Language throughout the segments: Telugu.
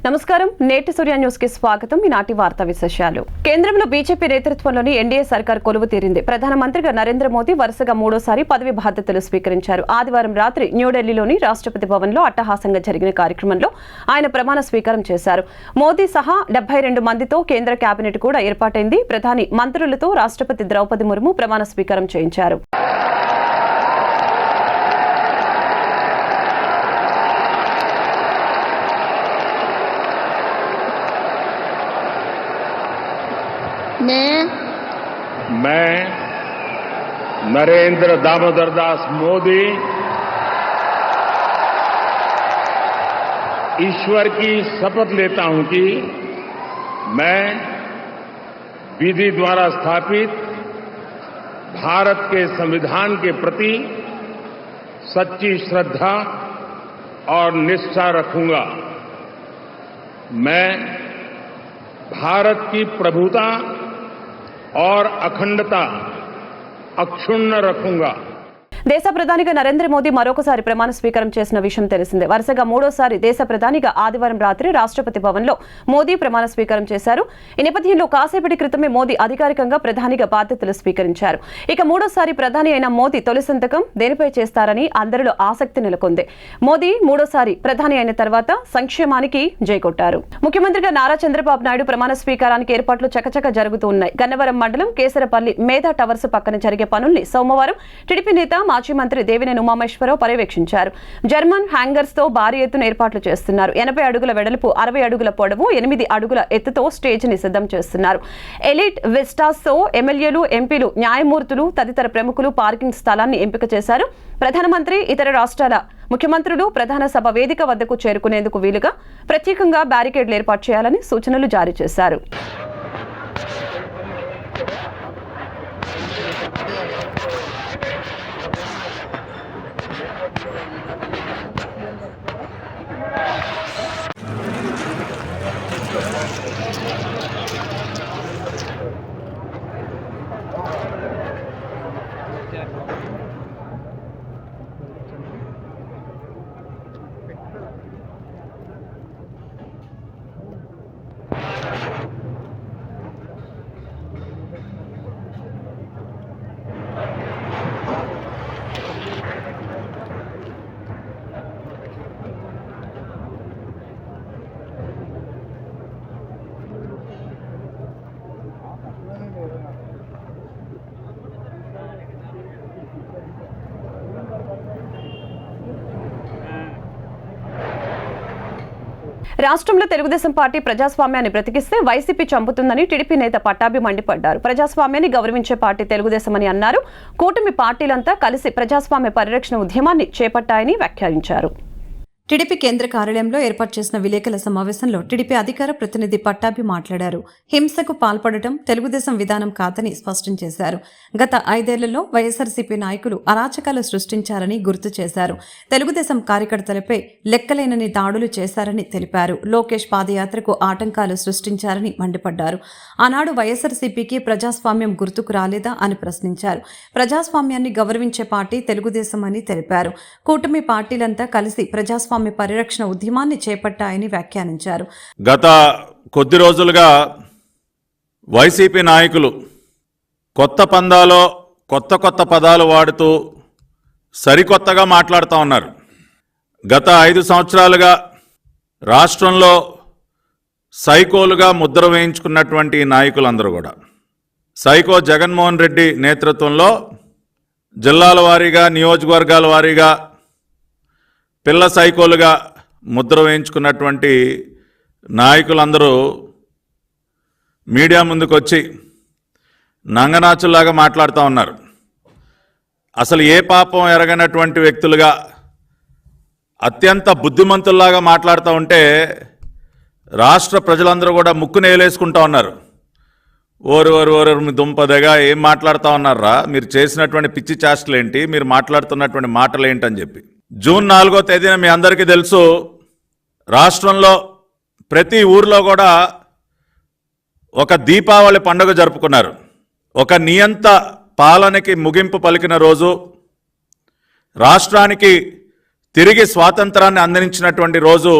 నమస్కారం నేటి సూర్య న్యూస్ కి స్వాగతం. ఈనాటి వార్తా విశేషాలు. కేంద్రంలో బీజేపీ నేతృత్వంలోని ఎన్డీఏ సర్కార్ కొలువు తీరింది. ప్రధానమంత్రిగా నరేంద్ర మోదీ వరుసగా మూడోసారి పదవి బాధ్యతలు స్వీకరించారు. ఆదివారం రాత్రి న్యూఢిల్లీలోని రాష్ట్రపతి భవన్లో అట్టహాసంగా జరిగిన కార్యక్రమంలో ఆయన ప్రమాణ స్వీకారం చేశారు. మోదీ సహా 72 మందితో కేంద్ర కేబినెట్ కూడా ఏర్పాటైంది. ప్రధాని మంత్రులతో రాష్ట్రపతి ద్రౌపది ముర్ము ప్రమాణ స్వీకారం చేయించారు. मैं नरेंद्र दामोदर दास मोदी ईश्वर की शपथ लेता हूं कि मैं विधि द्वारा स्थापित भारत के संविधान के प्रति सच्ची श्रद्धा और निष्ठा रखूंगा। मैं भारत की प्रभुता और अखंडता अक्षुण्ण रखूंगा। దేశ ప్రధానిగా నరేంద్ర మోదీ మరొకసారి ప్రమాణ స్వీకారం చేసిన విషయం తెలిసిందే. వరుసగా మూడోసారి దేశ ప్రధానిగా ఆదివారం రాత్రి రాష్ట్రపతి భవన్లో మోదీ ప్రమాణ స్వీకారం చేశారు. ఈ నేపథ్యంలో కాసేపటి క్రితమే మోదీ అధికారికంగా ప్రధానిగా బాధ్యతలు స్వీకరించారు. ఇక మూడోసారి ప్రధాని అయిన మోదీ తొలి సంతకం దేనిపై చేస్తారని అందరిలో ఆసక్తి నెలకొంది. మోదీ మూడోసారి ప్రధాని అయిన తర్వాత సంక్షేమానికి జైకొట్టారు. ముఖ్యమంత్రిగా నారా చంద్రబాబు నాయుడు ప్రమాణ స్వీకారానికి ఏర్పాట్లు చకచక జరుగుతూ ఉన్నాయి. గన్నవరం మండలం కేసరపల్లి మేధా టవర్స్ పక్కన జరిగే పనుల్ని సోమవారం టీడీపీ నేత మాజీ మంత్రి దేవినేని ఉమామేశ్వరరావు పర్యవేక్షించారు. జర్మన్ హ్యాంగర్స్ తో భారీ ఎత్తున ఏర్పాట్లు చేస్తున్నారు. 80 అడుగుల వెడల్పు, 60 అడుగుల పొడవు, 8 అడుగుల ఎత్తుతో స్టేజ్ ని సిద్ధం చేస్తున్నారు. ఎలిట్ విస్టాస్ తో ఎమ్మెల్యేలు, ఎంపీలు, న్యాయమూర్తులు తదితర ప్రముఖులు పార్కింగ్ స్థలాన్ని ఎంపిక చేశారు. ప్రధానమంత్రి, ఇతర రాష్ట్రాల ముఖ్యమంత్రులు ప్రధాన సభ వేదిక వద్దకు చేరుకునేందుకు వీలుగా ప్రత్యేకంగా బ్యారికేడ్లు ఏర్పాటు చేయాలని సూచనలు జారీ చేశారు. రాష్ట్రంలో తెలుగుదేశం పార్టీ ప్రజాస్వామ్యాన్ని బ్రతికిస్తే వైసీపీ చంపుతుందని టీడీపీ నేత పట్టాభి మండిపడ్డారు. ప్రజాస్వామ్యాన్ని గౌరవించే పార్టీ తెలుగుదేశమని అన్నారు. కూటమి పార్టీలంతా కలిసి ప్రజాస్వామ్య పరిరక్షణ ఉద్యమాన్ని చేపట్టాయని వ్యాఖ్యానించారు. టీడీపీ కేంద్ర కార్యాలయంలో ఏర్పాటు చేసిన విలేకరుల సమావేశంలో టీడీపీ అధికార ప్రతినిధి పట్టాభి మాట్లాడారు. హింసకు పాల్పడటం తెలుగుదేశం విధానం కాదని స్పష్టం చేశారు. గత 5 ఏళ్లలో వైఎస్ఆర్సీపీ నాయకులు అరాచకాలు సృష్టించారని గుర్తు చేశారు. తెలుగుదేశం కార్యకర్తలపై లెక్కలేనని దాడులు చేశారని తెలిపారు. లోకేష్ పాదయాత్రకు ఆటంకాలు సృష్టించారని మండిపడ్డారు. ఆనాడు వైఎస్ఆర్సీపీకి ప్రజాస్వామ్యం గుర్తుకు రాలేదా అని ప్రశ్నించారు. ప్రజాస్వామ్యాన్ని గౌరవించే పార్టీ తెలుగుదేశం అని తెలిపారు. కూటమి పార్టీలంతా కలిసి ప్రజాస్వామ్య పరిరక్షణ ఉద్యమాన్ని చేపట్టాయని వ్యాఖ్యానించారు. గత కొద్ది రోజులుగా వైసీపీ నాయకులు కొత్త పందాలో కొత్త పదాలు వాడుతూ సరికొత్తగా మాట్లాడుతూ ఉన్నారు. గత 5 సంవత్సరాలుగా రాష్ట్రంలో సైకోలుగా ముద్ర వేయించుకున్నటువంటి నాయకులందరూ కూడా సైకో జగన్మోహన్ రెడ్డి నేతృత్వంలో జిల్లాల వారీగా, నియోజకవర్గాల వారీగా పిల్ల సైకోలుగా ముద్ర వేయించుకున్నటువంటి నాయకులందరూ మీడియా ముందుకు వచ్చి నంగనాచుల్లాగా మాట్లాడుతూ ఉన్నారు. అసలు ఏ పాపం ఎరగనటువంటి వ్యక్తులుగా అత్యంత బుద్ధిమంతుల్లాగా మాట్లాడుతూ ఉంటే రాష్ట్ర ప్రజలందరూ కూడా ముక్కును ఏలేసుకుంటూ ఉన్నారు. ఓరు మీ దుంపదగా ఏం మాట్లాడుతూ ఉన్నారా, మీరు చేసినటువంటి పిచ్చి చేష్టలేంటి, మీరు మాట్లాడుతున్నటువంటి మాటలు ఏంటని చెప్పి. జూన్ 4వ తేదీన మీ అందరికీ తెలుసు, రాష్ట్రంలో ప్రతి ఊర్లో కూడా ఒక దీపావళి పండుగ జరుపుకున్నారు. ఒక నియంత పాలనకి ముగింపు పలికిన రోజు, రాష్ట్రానికి తిరిగి స్వాతంత్రాన్ని అందించినటువంటి రోజు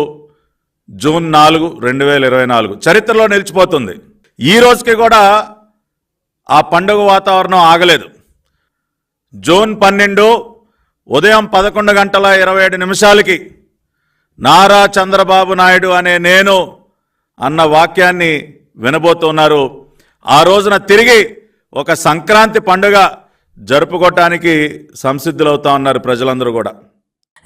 జూన్ 4, 2024 చరిత్రలో నిలిచిపోతుంది. ఈ రోజుకి కూడా ఆ పండుగ వాతావరణం ఆగలేదు. జూన్ 12 ఉదయం 11:27 నారా చంద్రబాబు నాయుడు అనే నేను అన్న వాక్యాన్ని వినబోతున్నారు. ఆ రోజున తిరిగి ఒక సంక్రాంతి పండుగ జరుపుకోవటానికి సంసిద్ధులవుతా ఉన్నారు ప్రజలందరూ కూడా.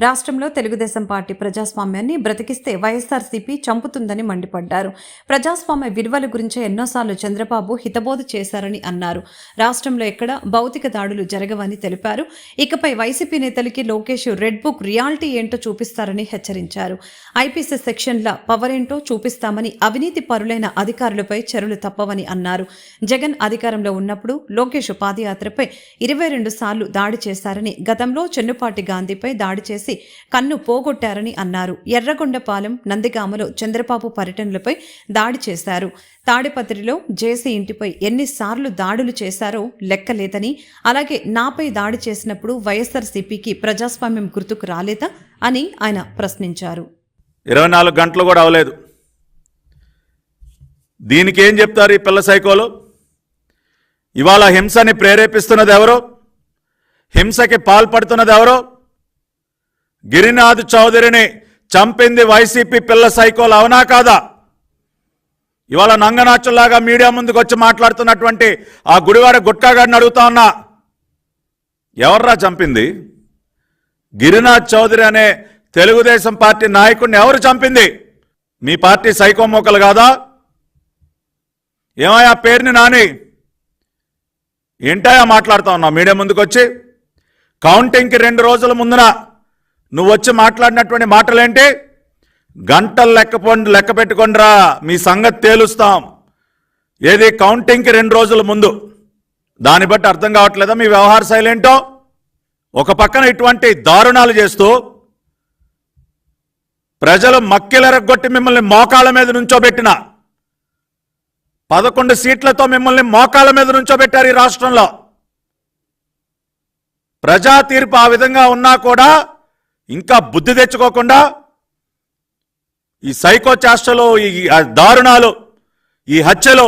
రాష్ట్రంలో తెలుగుదేశం పార్టీ ప్రజాస్వామ్యాన్ని బ్రతికిస్తే వైఎస్ఆర్సీపీ చంపుతుందని మండిపడ్డారు. ప్రజాస్వామ్య విలువల గురించి ఎన్నోసార్లు చంద్రబాబు హితబోధ చేశారని అన్నారు. రాష్ట్రంలో ఎక్కడ భౌతిక దాడులు జరగవని తెలిపారు. ఇకపై వైసీపీ నేతలకి లోకేష్ రెడ్ బుక్ రియాలిటీ ఏంటో చూపిస్తారని హెచ్చరించారు. ఐపీసీ సెక్షన్ల పవర్ ఏంటో చూపిస్తామని, అవినీతి పరులైన అధికారులపై చర్యలు తప్పవని అన్నారు. జగన్ అధికారంలో ఉన్నప్పుడు లోకేష్ పాదయాత్రపై 22 సార్లు దాడి చేశారని, గతంలో చెన్నుపాటి గాంధీపై దాడి చేసి కన్ను పోగొట్టారని అన్నారు. ఎర్రగొండపాలెం, నందిగామలో చంద్రబాబు పర్యటనలపై దాడి చేశారు. తాడిపత్రిలో జేసీ ఇంటిపై ఎన్నిసార్లు దాడులు చేశారో లెక్కలేదని, అలాగే నాపై దాడి చేసినప్పుడు వైఎస్ఆర్సీపీకి ప్రజాస్వామ్యం గుర్తుకు రాలేదా అని ఆయన ప్రశ్నించారు. 24 గంటలు కూడా అవలేదు. దీనికి ఏం చెప్తారు ఈ పిల్ల సైకోలు? ఇవాళ హింసని ప్రేరేపిస్తున్నది ఎవరు? హింసకి పాల్పడుతున్నది ఎవరు? గిరినాథ్ చౌదరిని చంపింది వైసీపీ పిల్ల సైకోలు, అవునా కాదా? ఇవాళ నంగనాచుల్లాగా మీడియా ముందుకు వచ్చి మాట్లాడుతున్నటువంటి ఆ గుడివాడ గుట్కాగాడిని అడుగుతా ఉన్నా, ఎవర్రా చంపింది? గిరినాథ్ చౌదరి అనే తెలుగుదేశం పార్టీ నాయకుడిని ఎవరు చంపింది? మీ పార్టీ సైకో మోకలు కాదా? ఏమయ్యా పేరుని నాని, ఏంటయా మాట్లాడుతా ఉన్నావు మీడియా ముందుకు వచ్చి? కౌంటింగ్కి 2 రోజుల ముందున నువ్వు వచ్చి మాట్లాడినటువంటి మాటలేంటి? గంటలు లెక్క పెట్టుకోండిరా, మీ సంగతి తేలుస్తాం. ఏది కౌంటింగ్కి 2 రోజుల ముందు? దాన్ని బట్టి అర్థం కావట్లేదా మీ వ్యవహార శైలి ఏంటో? ఒక పక్కన ఇటువంటి దారుణాలు చేస్తూ ప్రజలు మక్కిలెరగొట్టి మిమ్మల్ని మోకాళ్ళ మీద నుంచోబెట్టిన 11 సీట్లతో మిమ్మల్ని మోకాళ్ళ మీద నుంచోబెట్టారు ఈ రాష్ట్రంలో. ప్రజా తీర్పు ఆ విధంగా ఉన్నా కూడా ఇంకా బుద్ధి తెచ్చుకోకుండా ఈ సైకో చేష్టలు, ఈ దారుణాలు, ఈ హత్యలు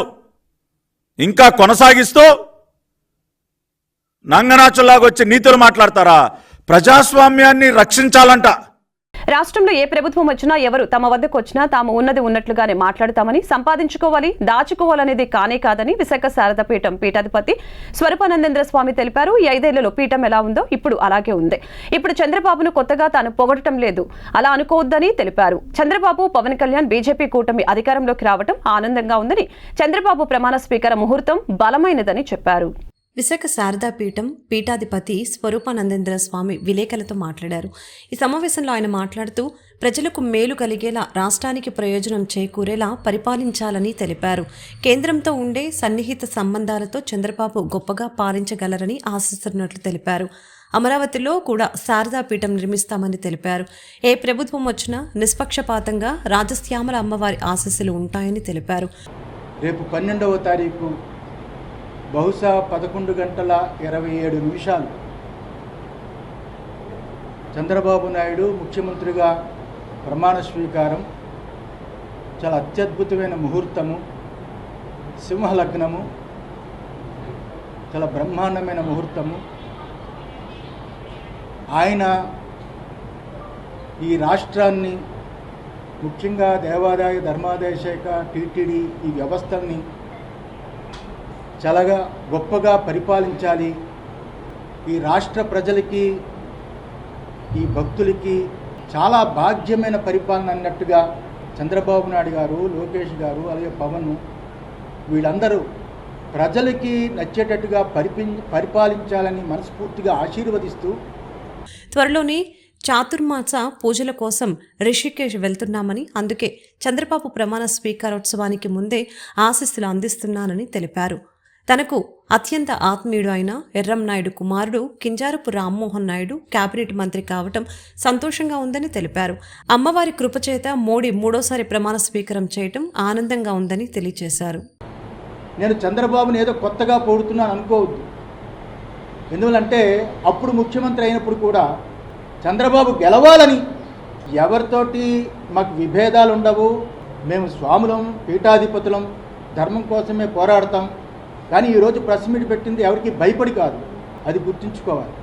ఇంకా కొనసాగిస్తూ నంగనాచుల్లాగా వచ్చి నీతులు మాట్లాడతారా? ప్రజాస్వామ్యాన్ని రక్షించాలంట. రాష్ట్రంలో ఏ ప్రభుత్వం వచ్చినా, ఎవరు తమ వద్దకు వచ్చినా తాము ఉన్నది ఉన్నట్లుగానే మాట్లాడతామని, సంపాదించుకోవాలి, దాచుకోవాలనేది కానే కాదని విశాఖ శారదా పీఠం పీఠాధిపతి స్వరూపానందేంద్ర స్వామి తెలిపారు. ఈ 5 ఏళ్లలో పీఠం ఎలా ఉందో ఇప్పుడు అలాగే ఉంది. ఇప్పుడు చంద్రబాబును కొత్తగా తాను పొగడటం లేదు, అలా అనుకోవద్దని తెలిపారు. చంద్రబాబు, పవన్ కళ్యాణ్, బీజేపీ కూటమి అధికారంలోకి రావడం ఆనందంగా ఉందని, చంద్రబాబు ప్రమాణ స్వీకార ముహూర్తం బలమైనదని చెప్పారు. విశాఖ శారదా పీఠం పీఠాధిపతి స్వరూపానందేంద్ర స్వామి విలేకరులతో మాట్లాడారు. ఈ సమావేశంలో ఆయన మాట్లాడుతూ ప్రజలకు మేలు కలిగేలా, రాష్ట్రానికి ప్రయోజనం చేకూరేలా పరిపాలించాలని తెలిపారు. కేంద్రంతో ఉండే సన్నిహిత సంబంధాలతో చంద్రబాబు గొప్పగా పాలించగలరని ఆశిస్తున్నట్లు తెలిపారు. అమరావతిలో కూడా శారదా పీఠం నిర్మిస్తామని తెలిపారు. ఏ ప్రభుత్వం వచ్చినా నిష్పక్షపాతంగా రాజశ్యామల అమ్మవారి ఆశీస్సులు ఉంటాయని తెలిపారు. రేపు 12వ తారీఖు బహుశా 11:27 చంద్రబాబు నాయుడు ముఖ్యమంత్రిగా ప్రమాణ స్వీకారం. చాలా అత్యద్భుతమైన ముహూర్తము, సింహలగ్నము, చాలా బ్రహ్మాండమైన ముహూర్తము. ఆయన ఈ రాష్ట్రాన్ని, ముఖ్యంగా దేవాదాయ ధర్మాదాయ శాఖ, టీటీడీ ఈ వ్యవస్థల్ని చాలా గొప్పగా పరిపాలించాలి. ఈ రాష్ట్ర ప్రజలకి, ఈ భక్తులకి చాలా భాగ్యమైన పరిపాలన అన్నట్టుగా చంద్రబాబు నాయుడు గారు, లోకేష్ గారు, అలాగే పవన్, వీళ్ళందరూ ప్రజలకి నచ్చేటట్టుగా పరిపాలించాలని మనస్ఫూర్తిగా ఆశీర్వదిస్తూ, త్వరలోనే చాతుర్మాస పూజల కోసం రిషికేశ్ వెళ్తున్నామని, అందుకే చంద్రబాబు ప్రమాణ స్వీకారోత్సవానికి ముందే ఆశీస్సులు అందిస్తున్నానని తెలిపారు. తనకు అత్యంత ఆత్మీయుడు అయిన ఎర్రంనాయుడు కుమారుడు కింజారపు రామ్మోహన్ నాయుడు కేబినెట్ మంత్రి కావటం సంతోషంగా ఉందని తెలిపారు. అమ్మవారి కృపచేత మోడీ 3వ ప్రమాణ స్వీకారం చేయటం ఆనందంగా ఉందని తెలియజేశారు. నేను చంద్రబాబుని ఏదో కొత్తగా పొగుడుతున్నాను అనుకోవద్దు. ఎందువలంటే అప్పుడు ముఖ్యమంత్రి అయినప్పుడు కూడా చంద్రబాబు గెలవాలని ఎవరితోటి మాకు విభేదాలు ఉండవు, మేము స్వాములం, పీఠాధిపతులం, ధర్మం కోసమే పోరాడతాం. కానీ ఈరోజు ప్రెస్ మీట్ పెట్టింది ఎవరికి భయపడి కాదు, అది గుర్తుంచుకోవాలి.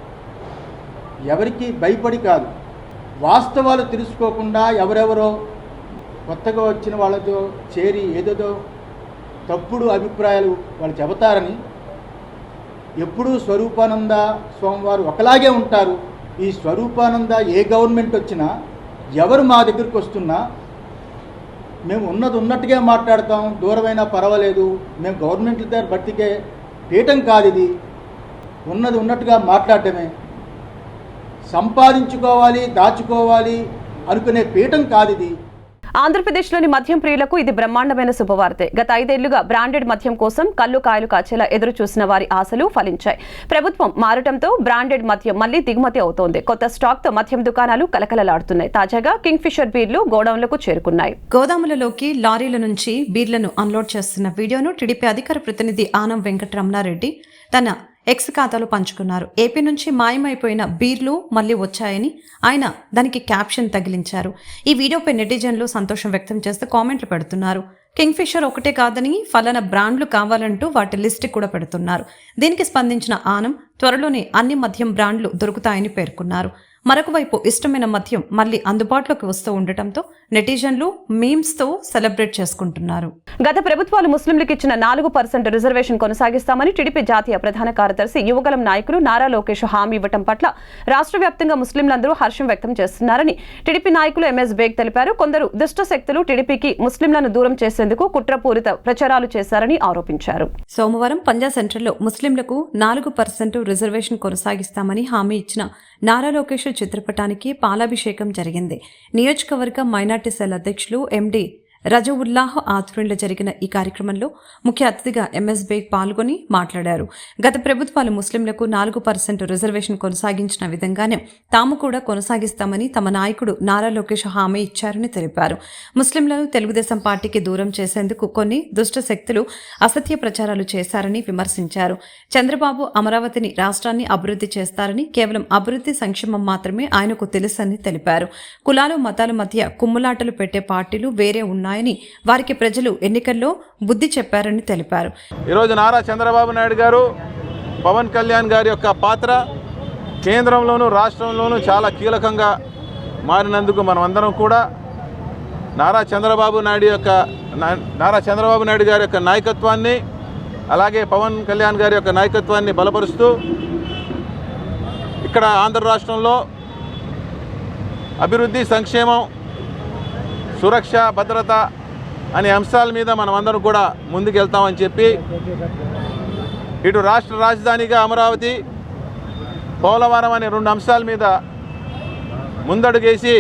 ఎవరికి భయపడి కాదు, వాస్తవాలు తెలుసుకోకుండా ఎవరెవరో కొత్తగా వచ్చిన వాళ్ళతో చేరి ఏదేదో తప్పుడు అభిప్రాయాలు వాళ్ళు చెబుతారని. ఎప్పుడూ స్వరూపానంద స్వామివారు ఒకలాగే ఉంటారు. ఈ స్వరూపానంద ఏ గవర్నమెంట్ వచ్చినా, ఎవరు మా దగ్గరికి వస్తున్నా మేము ఉన్నది ఉన్నట్టుగా మాట్లాడతాం. దూరమైనా పర్వాలేదు, మేము గవర్నమెంట్ల దగ్గర బట్టికే పీఠం కాదు ఇది, ఉన్నది ఉన్నట్టుగా మాట్లాడటమే. సంపాదించుకోవాలి, దాచుకోవాలి అనుకునే పీఠం కాదు ఇది. ఆంధ్రప్రదేశ్లోని మద్యం ప్రియులకు ఇది బ్రహ్మాండమైన శుభవార్తే. గత 5 ఏళ్లుగా బ్రాండెడ్ మద్యం కోసం కళ్ళు కాయలు కాచేలా ఎదురు చూసిన వారి ఆశలు ఫలించాయి. ప్రభుత్వం మారటంతో బ్రాండెడ్ మద్యం మళ్లీ దిగుమతి అవుతోంది. కొత్త స్టాక్తో మద్యం దుకాణాలు కలకలలాడుతున్నాయి. తాజాగా కింగ్ ఫిషర్ బీర్లు గోడౌన్లకు చేరుకున్నాయి. గోదాములలోకి లారీల నుంచి బీర్లను అన్లోడ్ చేస్తున్న వీడియోను టీడీపీ అధికార ప్రతినిధి ఆనం వెంకటరమణారెడ్డి తన ఎక్స్ ఖాతాలో పంచుకున్నారు. ఏపీ నుంచి మాయమైపోయిన బీర్లు మళ్లీ వచ్చాయని ఆయన దానికి క్యాప్షన్ తగిలించారు. ఈ వీడియోపై నెటిజన్లు సంతోషం వ్యక్తం చేస్తూ కామెంట్లు పెడుతున్నారు. కింగ్ ఫిషర్ ఒకటే కాదని ఫలానా బ్రాండ్లు కావాలంటూ వాటి లిస్ట్ కూడా పెడుతున్నారు. దీనికి స్పందించిన ఆనం త్వరలోనే అన్ని మద్యం బ్రాండ్లు దొరుకుతాయని పేర్కొన్నారు. మరొక వైపు ఇష్టమైన మద్యం మళ్లీ అందుబాటులోకి వస్తూ ఉండటంతో నెటిజన్లు మీమ్స్తో సెలబ్రేట్ చేసుకుంటున్నారు. గత ప్రభుత్వాలు ముస్లింలకు ఇచ్చిన 4% రిజర్వేషన్ కొనసాగిస్తామని టీడీపీ జాతీయ ప్రధాన కార్యదర్శి యువగళం నాయకులు నారా లోకేష్ హామీ ఇవ్వటం పట్ల రాష్ట్ర వ్యాప్తంగా ముస్లింలందరూ హర్షం వ్యక్తం చేస్తున్నారని టీడీపీ నాయకులు ఎంఎస్ బేగ్ తెలిపారు. కొందరు దుష్ట శక్తులు టీడీపీకి ముస్లింలను దూరం చేసేందుకు కుట్రపూరిత ప్రచారాలు చేశారని ఆరోపించారు. సోమవారం పంజా సెంటర్లో ముస్లింలకు 4% రిజర్వేషన్ కొనసాగిస్తామని హామీ ఇచ్చిన నారా లోకేష్ చిత్రపటానికి పాలాభిషేకం జరిగింది. నియోజకవర్గ మైనార్టీ సెల్ అధ్యక్షులు ఎండి రజవుల్లాహ్ ఆధ్వర్యంలో జరిగిన ఈ కార్యక్రమంలో ముఖ్య అతిథిగా ఎంఎస్ బేగ్ పాల్గొని మాట్లాడారు. గత ప్రభుత్వాలు ముస్లింలకు 4% రిజర్వేషన్ కొనసాగించిన విధంగానే తాము కూడా కొనసాగిస్తామని తమ నాయకుడు నారా లోకేష్ హామీ ఇచ్చారని తెలిపారు. ముస్లింలను తెలుగుదేశం పార్టీకి దూరం చేసేందుకు కొన్ని దుష్ట శక్తులు అసత్య ప్రచారాలు చేశారని విమర్శించారు. చంద్రబాబు అమరావతిని రాష్ట్రాన్ని అభివృద్ధి చేస్తారని, కేవలం అభివృద్ధి సంక్షేమం మాత్రమే ఆయనకు తెలుసని తెలిపారు. కులాలు మతాల మధ్య కుమ్ములాటలు పెట్టే పార్టీలు వేరే ఉన్నాయి, వారికి ప్రజలు ఎన్నికల్లో బుద్ధి చెప్పారని తెలిపారు. ఈరోజు నారా చంద్రబాబు నాయుడు గారు, పవన్ కళ్యాణ్ గారి యొక్క పాత్ర కేంద్రంలోనూ రాష్ట్రంలోనూ చాలా కీలకంగా మారినందుకు మనమందరం కూడా నారా చంద్రబాబు నాయుడు గారి యొక్క నాయకత్వాన్ని, అలాగే పవన్ కళ్యాణ్ గారి యొక్క నాయకత్వాన్ని బలపరుస్తూ ఇక్కడ ఆంధ్ర రాష్ట్రంలో అభివృద్ధి, సంక్షేమం, సురక్ష, భద్రత అనే అంశాల మీద మనమందరం కూడా ముందుకెళ్తామని చెప్పి ఇటు రాష్ట్ర రాజధానిగా అమరావతి, పోలవరం అనే 2 అంశాల మీద ముందడుగేసి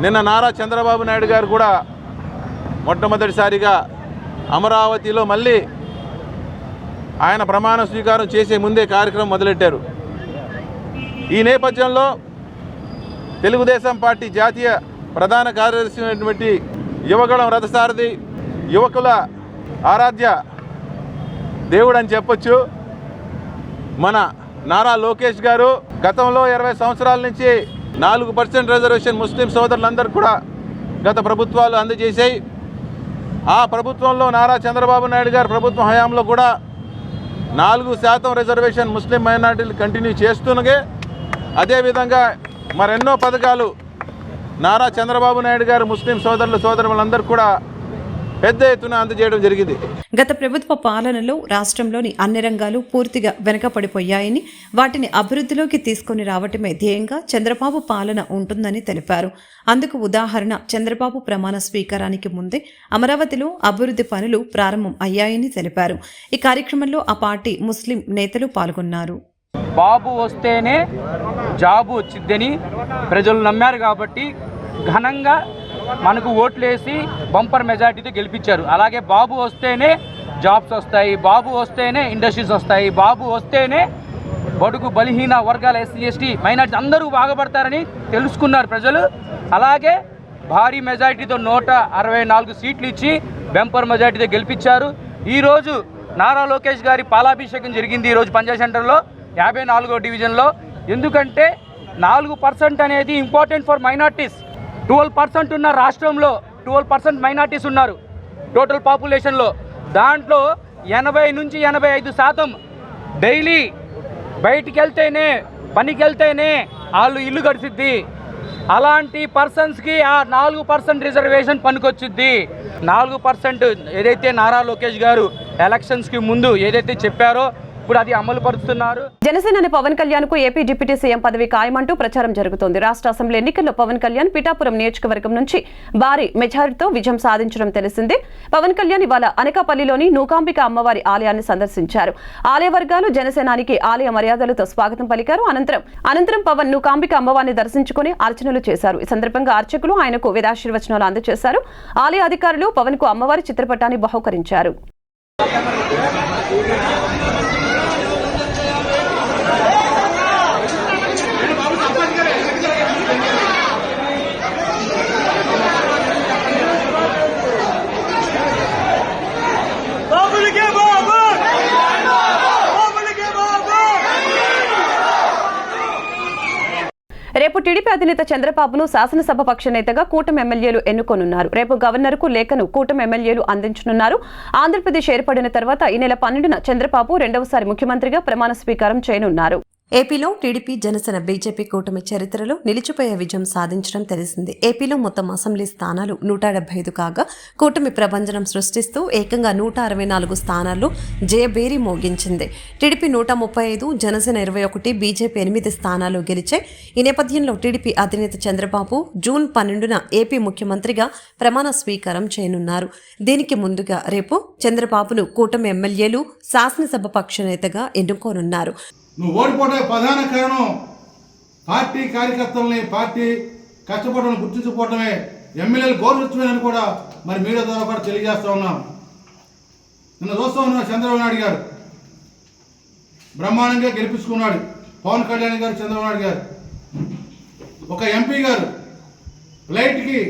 నిన్న నారా చంద్రబాబు నాయుడు గారు కూడా మొట్టమొదటిసారిగా అమరావతిలో మళ్ళీ ఆయన ప్రమాణ స్వీకారం చేసే ముందే కార్యక్రమం మొదలెట్టారు. ఈ నేపథ్యంలో తెలుగుదేశం పార్టీ జాతీయ ప్రధాన కార్యదర్శి అయినటువంటి యువగళం రథసారథి, యువకుల ఆరాధ్య దేవుడు అని చెప్పొచ్చు మన నారా లోకేష్ గారు గతంలో 20 సంవత్సరాల నుంచి 4% రిజర్వేషన్ ముస్లిం సోదరులందరూ కూడా గత ప్రభుత్వాలు అందజేశాయి. ఆ ప్రభుత్వంలో నారా చంద్రబాబు నాయుడు గారు ప్రభుత్వం హయాంలో కూడా 4% రిజర్వేషన్ ముస్లిం మైనారిటీలు కంటిన్యూ చేస్తున్నగే. అదేవిధంగా మరెన్నో పథకాలు నారా చంద్రబాబు నాయుడు గారు ముస్లిం సోదరులందరూ కూడా పెద్ద ఎత్తున అందజేయడం జరిగింది. గత ప్రభుత్వ పాలనలో రాష్ట్రంలోని అన్ని రంగాలు పూర్తిగా వెనుకపడిపోయాయని, వాటిని అభివృద్ధిలోకి తీసుకుని రావటమే ధ్యేయంగా చంద్రబాబు పాలన ఉంటుందని తెలిపారు. అందుకు ఉదాహరణ చంద్రబాబు ప్రమాణ స్వీకారానికి ముందే అమరావతిలో అభివృద్ధి పనులు ప్రారంభం అయ్యాయని తెలిపారు. ఈ కార్యక్రమంలో ఆ పార్టీ ముస్లిం నేతలు పాల్గొన్నారు. బాబు వస్తేనే జాబు వచ్చిద్దని ప్రజలు నమ్మారు కాబట్టి ఘనంగా మనకు ఓట్లేసి బంపర్ మెజార్టీతో గెలిపించారు. అలాగే బాబు వస్తేనే జాబ్స్ వస్తాయి, బాబు వస్తేనే ఇండస్ట్రీస్ వస్తాయి, బాబు వస్తేనే బడుగు బలహీన వర్గాల ఎస్సీ ఎస్టీ మైనార్టీ అందరూ బాగుపడతారని తెలుసుకున్నారు ప్రజలు. అలాగే భారీ మెజార్టీతో 164 సీట్లు ఇచ్చి బంపర్ మెజార్టీతో గెలిపించారు. ఈరోజు నారా లోకేష్ గారి పాలాభిషేకం జరిగింది ఈరోజు పంజా సెంటర్లో 54వ డివిజన్లో. ఎందుకంటే 4% అనేది ఇంపార్టెంట్ ఫర్ మైనార్టీస్. 12% ఉన్న రాష్ట్రంలో 12% మైనార్టీస్ ఉన్నారు టోటల్ పాపులేషన్లో. దాంట్లో 80 నుంచి 85% డైలీ బయటికి వెళ్తేనే పనికి వెళ్తేనే వాళ్ళు ఇల్లు గడిచిద్ది. అలాంటి పర్సన్స్కి ఆ 4% రిజర్వేషన్ పనికొచ్చిద్ది. 4% ఏదైతే నారా లోకేష్ గారు ఎలక్షన్స్కి ముందు ఏదైతే చెప్పారో ఇప్పుడు అది అమలు పరుస్తున్నారు. జనసేనాని పవన్ కళ్యాణ్ కు ఏపీ డిప్యూటీ సీఎం పదవి ఖాయమంటూ ప్రచారం జరుగుతోంది. రాష్ట్ర అసెంబ్లీ ఎన్నికల్లో పవన్ కళ్యాణ్ పిఠాపురం నియోజకవర్గం నుంచి భారీ మెజారిటీతో విజయం సాధించడం తెలిసిందే. పవన్ కళ్యాణ్ ఇవాళ అనకాపల్లిలోని నూకాంబిక అమ్మవారి ఆలయాన్ని సందర్శించారు. ఆలయ వర్గాలు జనసేనానికి ఆలయ మర్యాదలతో స్వాగతం పలికారు. అనంతరం పవన్ నూకాంబిక అమ్మవారిని దర్శించుకుని అర్చనలు చేశారు. ఈ సందర్భంగా అర్చకులు ఆయనకు వేదాశీర్వచనాలు అందజేశారు. ఆలయ అధికారులు పవన్ కు అమ్మవారి చిత్రపటాన్ని బహూకరించారు. రేపు టీడీపీ అధినేత చంద్రబాబును శాసనసభ పక్ష నేతగా కూటమి ఎమ్మెల్యేలు ఎన్నుకోనున్నారు. రేపు గవర్నర్కు లేఖను కూటమి ఎమ్మెల్యేలు అందించనున్నారు. ఆంధ్రప్రదేశ్ ఏర్పడిన తర్వాత ఈ నెల 12న చంద్రబాబు రెండవసారి ముఖ్యమంత్రిగా ప్రమాణ స్వీకారం చేయనున్నారు. ఏపీలో టీడీపీ జనసేన బీజేపీ కూటమి చరిత్రలో నిలిచిపోయే విజయం సాధించడం తెలిసింది. ఏపీలో మొత్తం అసెంబ్లీ స్థానాలు 175 కాగా కూటమి ప్రభంజనం సృష్టిస్తూ ఏకంగా 164 స్థానాల్లో జయబేరి మోగించింది. టీడీపీ 135, జనసేన 21, బీజేపీ 8 స్థానాలు గెలిచాయి. ఈ నేపథ్యంలో టీడీపీ అధినేత చంద్రబాబు జూన్ 12న ఏపీ ముఖ్యమంత్రిగా ప్రమాణ స్వీకారం చేయనున్నారు. దీనికి ముందుగా రేపు చంద్రబాబును కూటమి ఎమ్మెల్యేలు శాసనసభ పక్ష నేతగా ఎన్నుకోనున్నారు. నువ్వు ఓడిపోవడానికి ప్రధాన కారణం పార్టీ కార్యకర్తలని, పార్టీ కష్టపడడం గుర్తించుకోవడమే, ఎమ్మెల్యేలు గౌరవించమని కూడా మరి మీడియా ద్వారా కూడా తెలియజేస్తా ఉన్నాం. నిన్న చూస్తూ ఉన్నాం, చంద్రబాబు నాయుడు గారు బ్రహ్మాండంగా గెలిపించుకున్నాడు. పవన్ కళ్యాణ్ గారు, చంద్రబాబు నాయుడు గారు, ఒక ఎంపీ గారు ఫ్లైట్కి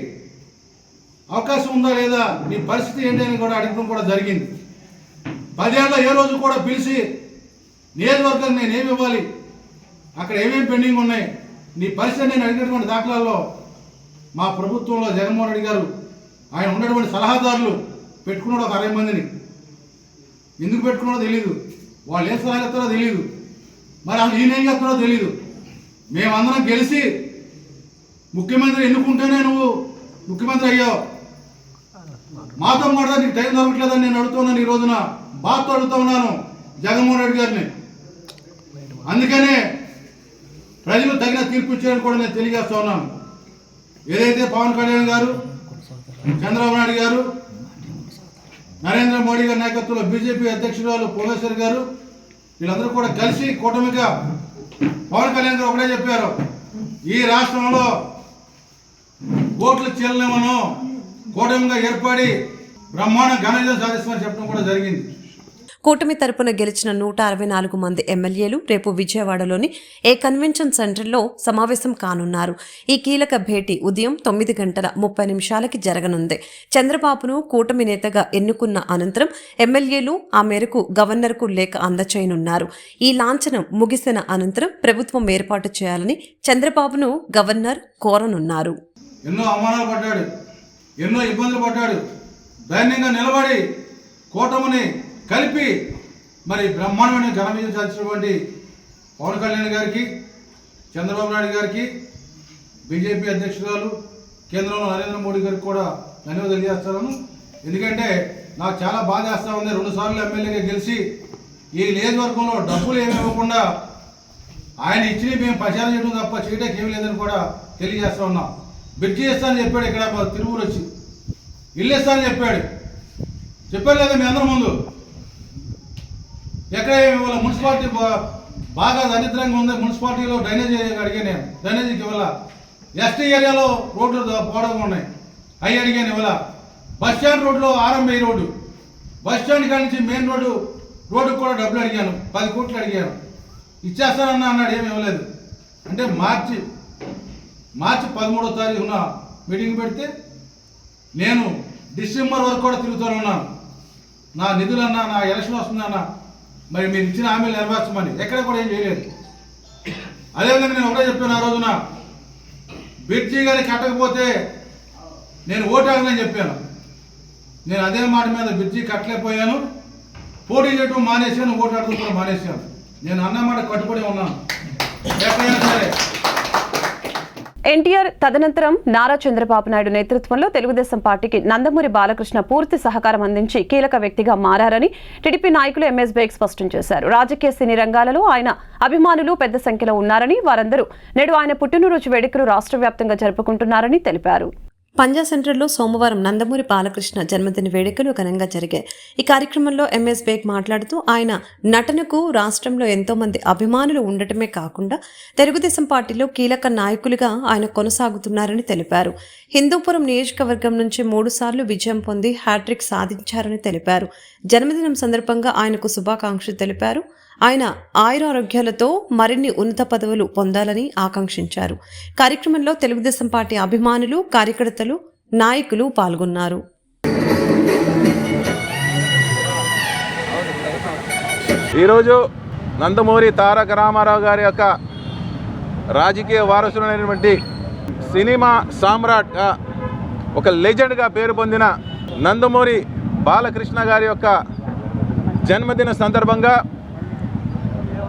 అవకాశం ఉందా లేదా, నీ పరిస్థితి ఏంటి అని కూడా అడగడం కూడా జరిగింది. 10 ఏళ్ళలో ఏ రోజు కూడా పిలిచి నియోజకవర్గం నేను ఏమి ఇవ్వాలి, అక్కడ ఏమేమి పెండింగ్ ఉన్నాయి, నీ పరిస్థితి నేను అడిగినటువంటి దాఖలాల్లో మా ప్రభుత్వంలో జగన్మోహన్ రెడ్డి గారు ఆయన ఉన్నటువంటి సలహాదారులు పెట్టుకున్నాడు ఒక 60 మందిని. ఎందుకు పెట్టుకున్నాడో తెలియదు, వాళ్ళు ఏం సలహా ఇస్తారో తెలియదు, మరి అసలు ఈయన ఏం చేస్తారో తెలియదు. మేమందరం గెలిచి ముఖ్యమంత్రి ఎన్నుకుంటేనే నువ్వు ముఖ్యమంత్రి అయ్యావు, మాతో మాట్లాడ నీకు టైం దొరకట్లేదని నేను అడుగుతున్నాను. ఈ రోజున బాధతో అడుగుతా ఉన్నాను జగన్మోహన్ రెడ్డి గారిని. అందుకనే ప్రజలు తగిన తీర్పు ఇచ్చారని కూడా నేను తెలియజేస్తా ఉన్నాను. ఏదైతే పవన్ కళ్యాణ్ గారు, చంద్రబాబు నాయుడు గారు, నరేంద్ర మోడీ గారి నాయకత్వంలో బీజేపీ అధ్యక్షురాలు పురంధేశ్వరి గారు వీళ్ళందరూ కూడా కలిసి కూటమిగా పవన్ కళ్యాణ్ గారు ఒకటే చెప్పారు, ఈ రాష్ట్రంలో ఓట్లు చెల్లలేమను కూటమిగా ఏర్పడి బ్రహ్మాండ ఘన విజయం సాధిస్తామని చెప్పడం కూడా జరిగింది. కూటమి తరపున గెలిచిన 164 మంది ఎమ్మెల్యేలు రేపు విజయవాడలోని ఏ కన్వెన్షన్ సెంటర్లో సమావేశం కానున్నారు. ఈ కీలక భేటీ ఉదయం 9:30 జరగనుంది. చంద్రబాబును కూటమి నేతగా ఎన్నుకున్న అనంతరం ఎమ్మెల్యేలు ఆ మేరకు గవర్నర్కు లేఖ అందచేయనున్నారు. ఈ లాంఛనం ముగిసిన అనంతరం ప్రభుత్వం ఏర్పాటు చేయాలని చంద్రబాబును గవర్నర్ కోరనున్నారు. ఎన్నో అవమానాలు పడ్డాడు, ఎన్నో ఇబ్బందులు పడ్డాడు, ధైర్యంగా నిలబడి కూటమిని కలిపి మరి బ్రహ్మాండమైన ఘన విజయం సాధించినటువంటి పవన్ కళ్యాణ్ గారికి, చంద్రబాబు నాయుడు గారికి, బీజేపీ అధ్యక్షురాలు కేంద్రంలో నరేంద్ర మోడీ గారికి కూడా ధన్యవాదాలు తెలియజేస్తాను. ఎందుకంటే నాకు చాలా బాధ చేస్తూ ఉంది, 2 సార్లు ఎమ్మెల్యేగా గెలిచి ఈ నియోజకవర్గంలో డబ్బులు ఏమి ఇవ్వకుండా ఆయన ఇచ్చి మేము ప్రచారం చేయడం తప్ప చేయడానికి ఏమి లేదని కూడా తెలియజేస్తా ఉన్నాం. బ్రిడ్జి చేస్తానని చెప్పాడు, ఇక్కడ తిరువురు వచ్చి ఇల్లు ఇస్తానని చెప్పాడు లేదా మీ అందరి ముందు. ఎక్కడ ఇవాళ మున్సిపాలిటీ బాగా దరిద్రంగా ఉంది, మున్సిపాలిటీలో డ్రైనేజీ అడిగాను నేను, డ్రైనేజీకి ఇవాళ ఎస్టీ ఏరియాలో రోడ్లు పోవడంగా ఉన్నాయి, అవి అడిగాను. ఇవాళ బస్ స్టాండ్ రోడ్లో ఆర్ఎంఐ రోడ్డు, బస్ స్టాండ్ కాడి నుంచి మెయిన్ రోడ్డుకు కూడా డబ్బులు అడిగాను, 10 కోట్లు అడిగాను. ఇచ్చేస్తానన్నా అన్నాడు, ఏమి ఇవ్వలేదు. అంటే మార్చి 13వ తారీఖున మీటింగ్ పెడితే నేను డిసెంబర్ వరకు కూడా తిరుగుతానున్నాను. నా నిధులన్నా, నా ఎలక్షన్ వస్తుందన్నా, మరి మీరు ఇచ్చిన హామీలు నెరవేర్చమని ఎక్కడ కూడా ఏం చేయలేదు. అదేవిధంగా నేను ఒకటే చెప్పాను ఆ రోజున, బ్రిడ్జి కానీ కట్టకపోతే నేను ఓటాగనని చెప్పాను. నేను అదే మాట మీద బ్రిడ్జి కట్టలేకపోయాను, పోటీ చేయడం మానేశాను, ఓటాడటం కూడా మానేశాను. నేను అన్న మాట కట్టుబడి ఉన్నాను ఎక్కడైనా సరే. ఎన్టీఆర్ తదనంతరం నారా చంద్రబాబు నాయుడు నేతృత్వంలో తెలుగుదేశం పార్టీకి నందమూరి బాలకృష్ణ పూర్తి సహకారం అందించి కీలక వ్యక్తిగా మారారని టీడీపీ నాయకులు ఎంఎస్ బేగ్ స్పష్టం చేశారు. రాజకీయ సినీ రంగాలలో ఆయన అభిమానులు పెద్ద సంఖ్యలో ఉన్నారని, వారందరూ నేడు ఆయన పుట్టినరోజు వేడుకలు రాష్ట్ర వ్యాప్తంగా జరుపుకుంటున్నారని తెలిపారు. పంజా సెంటర్లో సోమవారం నందమూరి బాలకృష్ణ జన్మదిన వేడుకలు ఘనంగా జరిగాయి. ఈ కార్యక్రమంలో ఎంఎస్ బేగ్ మాట్లాడుతూ ఆయన నటనకు రాష్ట్రంలో ఎంతో మంది అభిమానులు ఉండటమే కాకుండా తెలుగుదేశం పార్టీలో కీలక నాయకులుగా ఆయన కొనసాగుతున్నారని తెలిపారు. హిందూపురం నియోజకవర్గం నుంచి 3 సార్లు విజయం పొంది హ్యాట్రిక్ సాధించారని తెలిపారు. జన్మదినం సందర్భంగా ఆయనకు శుభాకాంక్షలు తెలిపారు. ఆయన ఆయురారోగ్యాలతో మరిన్ని ఉన్నత పదవులు పొందాలని ఆకాంక్షించారు. కార్యక్రమంలో తెలుగుదేశం పార్టీ అభిమానులు, కార్యకర్తలు, నాయకులు పాల్గొన్నారు. ఈరోజు నందమూరి తారక రామారావు గారి యొక్క రాజకీయ వారసులైనటువంటి సినిమా సామ్రాట్గా ఒక లెజెండ్గా పేరు పొందిన నందమూరి బాలకృష్ణ గారి యొక్క జన్మదిన సందర్భంగా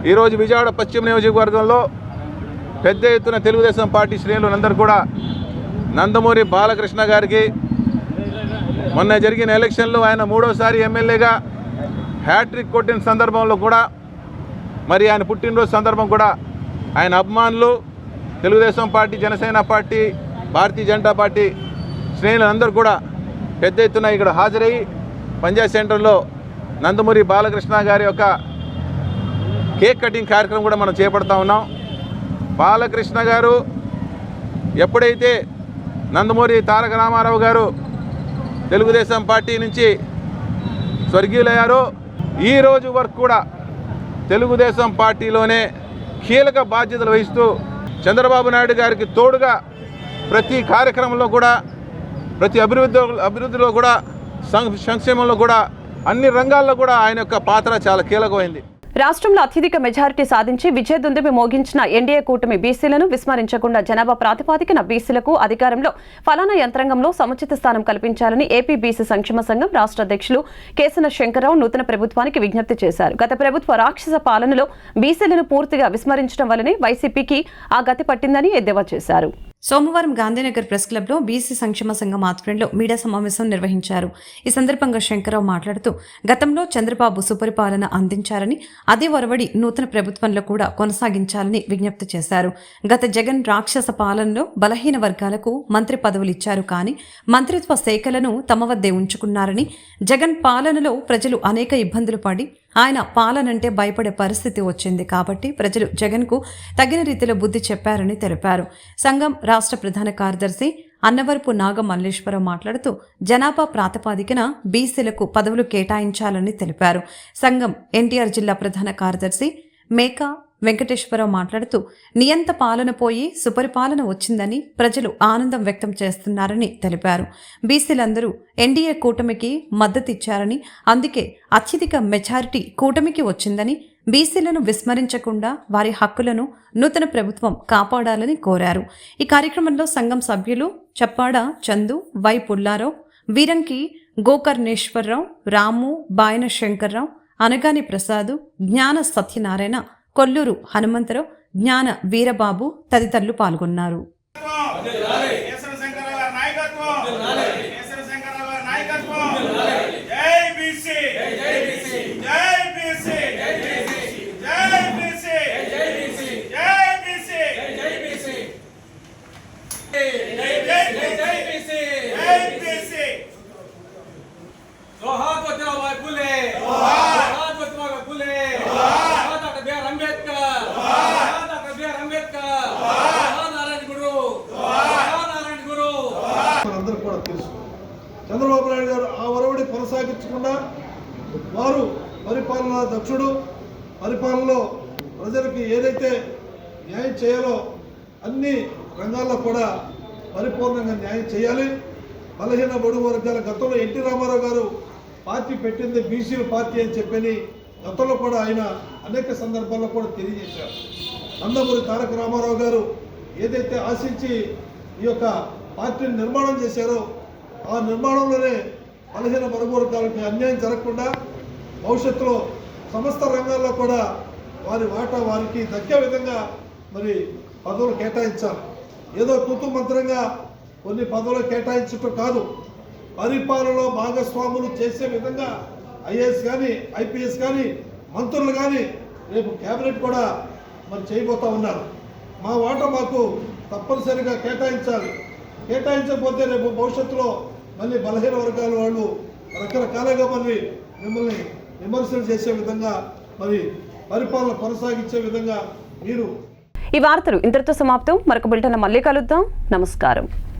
ఈరోజు విజయవాడ పశ్చిమ నియోజకవర్గంలో పెద్ద ఎత్తున తెలుగుదేశం పార్టీ శ్రేణులందరూ కూడా నందమూరి బాలకృష్ణ గారికి మొన్న జరిగిన ఎలక్షన్లో ఆయన 3వసారి ఎమ్మెల్యేగా హ్యాట్రిక్ కొట్టిన సందర్భంలో కూడా, మరి ఆయన పుట్టినరోజు సందర్భం కూడా ఆయన అభిమానులు, Telugu Desam party, Janasena party, Bharatiya Janata party శ్రేణులందరూ కూడా పెద్ద ఎత్తున ఇక్కడ హాజరయ్యి పంజా సెంటర్లో నందమూరి బాలకృష్ణ గారి యొక్క కేక్ కటింగ్ కార్యక్రమం కూడా మనం చేపడతా ఉన్నాం. బాలకృష్ణ గారు ఎప్పుడైతే నందమూరి తారక రామారావు గారు తెలుగుదేశం పార్టీ నుంచి స్వర్గీయులయ్యారో ఈ రోజు వరకు కూడా తెలుగుదేశం పార్టీలోనే కీలక బాధ్యతలు వహిస్తూ చంద్రబాబు నాయుడు గారికి తోడుగా ప్రతి కార్యక్రమంలో కూడా, ప్రతి అభివృద్ధిలో కూడా, సంక్షేమంలో కూడా, అన్ని రంగాల్లో కూడా ఆయన యొక్క పాత్ర చాలా కీలకమైంది. రాష్ట్రంలో అత్యధిక మెజారిటీ సాధించి విజయదుందుబి మోగించిన ఎన్డీఏ కూటమి బీసీలను విస్మరించకుండా జనాభా ప్రాతిపాదికన బీసీలకు అధికారంలో ఫలానా యంత్రాంగంలో సముచిత స్థానం కల్పించాలని ఏపీ బీసీ సంక్షేమ సంఘం రాష్ట్ర అధ్యక్షులు కేసన శంకర్రావు నూతన ప్రభుత్వానికి విజ్ఞప్తి చేశారు. గత ప్రభుత్వ రాక్షస పాలనలో బీసీలను పూర్తిగా విస్మరించడం వల్లనే వైసీపీకి ఆ గతి పట్టిందని ఎద్దేవా చేశారు. సోమవారం గాంధీనగర్ ప్రెస్ క్లబ్లో బీసీ సంక్షేమ సంఘం ఆధ్వర్యంలో మీడియా సమావేశం నిర్వహించారు. ఈ సందర్భంగా శంకర్రావు మాట్లాడుతూ గతంలో చంద్రబాబు సుపరిపాలన అందించారని, అదే ఒరవడి నూతన ప్రభుత్వంలో కూడా కొనసాగించాలని విజ్ఞప్తి చేశారు. గత జగన్ రాక్షస పాలనలో బలహీన వర్గాలకు మంత్రి పదవులు ఇచ్చారు, కానీ మంత్రిత్వ శాఖలను తమ వద్దే ఉంచుకున్నారని, జగన్ పాలనలో ప్రజలు అనేక ఇబ్బందులు పడి ఆయన పాలనంటే భయపడే పరిస్థితి వచ్చింది, కాబట్టి ప్రజలు జగన్కు తగిన రీతిలో బుద్ధి చెప్పారని తెలిపారు. సంఘం రాష్ట్ర ప్రధాన కార్యదర్శి అన్నవరపు నాగ మల్లేశ్వరరావు మాట్లాడుతూ జనాభా ప్రాతిపాదికన బీసీలకు పదవులు కేటాయించాలని తెలిపారు. సంఘం ఎన్టీఆర్ జిల్లా ప్రధాన కార్యదర్శి మేకా వెంకటేశ్వరరావు మాట్లాడుతూ నియంత పాలన పోయి సుపరిపాలన వచ్చిందని ప్రజలు ఆనందం వ్యక్తం చేస్తున్నారని తెలిపారు. బీసీలందరూ ఎన్డీఏ కూటమికి మద్దతిచ్చారని, అందుకే అత్యధిక మెజారిటీ కూటమికి వచ్చిందని, బీసీలను విస్మరించకుండా వారి హక్కులను నూతన ప్రభుత్వం కాపాడాలని కోరారు. ఈ కార్యక్రమంలో సంఘం సభ్యులు చప్పాడ చందు, వై పుల్లారావు, వీరంకి గోకర్ణేశ్వరరావు, రాము, బాయన శంకర్రావు, అనగాని ప్రసాదు, జ్ఞాన సత్యనారాయణ, కొల్లూరు హనుమంతరావు, జ్ఞాన వీరబాబు తదితరులు పాల్గొన్నారు. చంద్రబాబు నాయుడు గారు ఆ ఒరవడి కొనసాగించకుండా వారు పరిపాలనా దక్షుడు, పరిపాలనలో ప్రజలకి ఏదైతే న్యాయం చేయాలో అన్ని రంగాల్లో కూడా పరిపూర్ణంగా న్యాయం చేయాలి. బలహీన బడుగు వర్గాల గతంలో ఎన్టీ రామారావు గారు పార్టీ పెట్టింది బీసీల పార్టీ అని చెప్పని గతంలో కూడా ఆయన అనేక సందర్భాల్లో కూడా తెలియజేశారు. నందమూరి తారక రామారావు గారు ఏదైతే ఆశించి ఈ యొక్క పార్టీని నిర్మాణం చేశారో ఆ నిర్మాణంలోనే బలహీన వర్గాలకి అన్యాయం జరగకుండా భవిష్యత్తులో సమస్త రంగాల్లో కూడా వారి వాటా వారికి దక్కే విధంగా మరి పదవులు కేటాయించాలి. ఏదో తూతు మంత్రంగా కొన్ని పదవులు కేటాయించటం కాదు, పరిపాలనలో భాగస్వాములు చేసే విధంగా ఐఏఎస్ కానీ ఐపీఎస్ కానీ మంత్రులు కానీ రేపు కేబినెట్ కూడా మరి చేయబోతూ ఉన్నారు. మా వాటా మాకు తప్పనిసరిగా కేటాయించాలి. కేటాయించకపోతే రేపు భవిష్యత్తులో మళ్ళీ బలహీన వర్గాల వాళ్ళు రకరకాలుగా మళ్ళీ మిమ్మల్ని విమర్శలు చేసే విధంగా మరి పరిపాలన కొనసాగించే విధంగా మీరు. ఈ వార్తలు ఇంతటితో సమాప్తం. మరొక బులెటిన్ మళ్ళీ కలుద్దాం. నమస్కారం.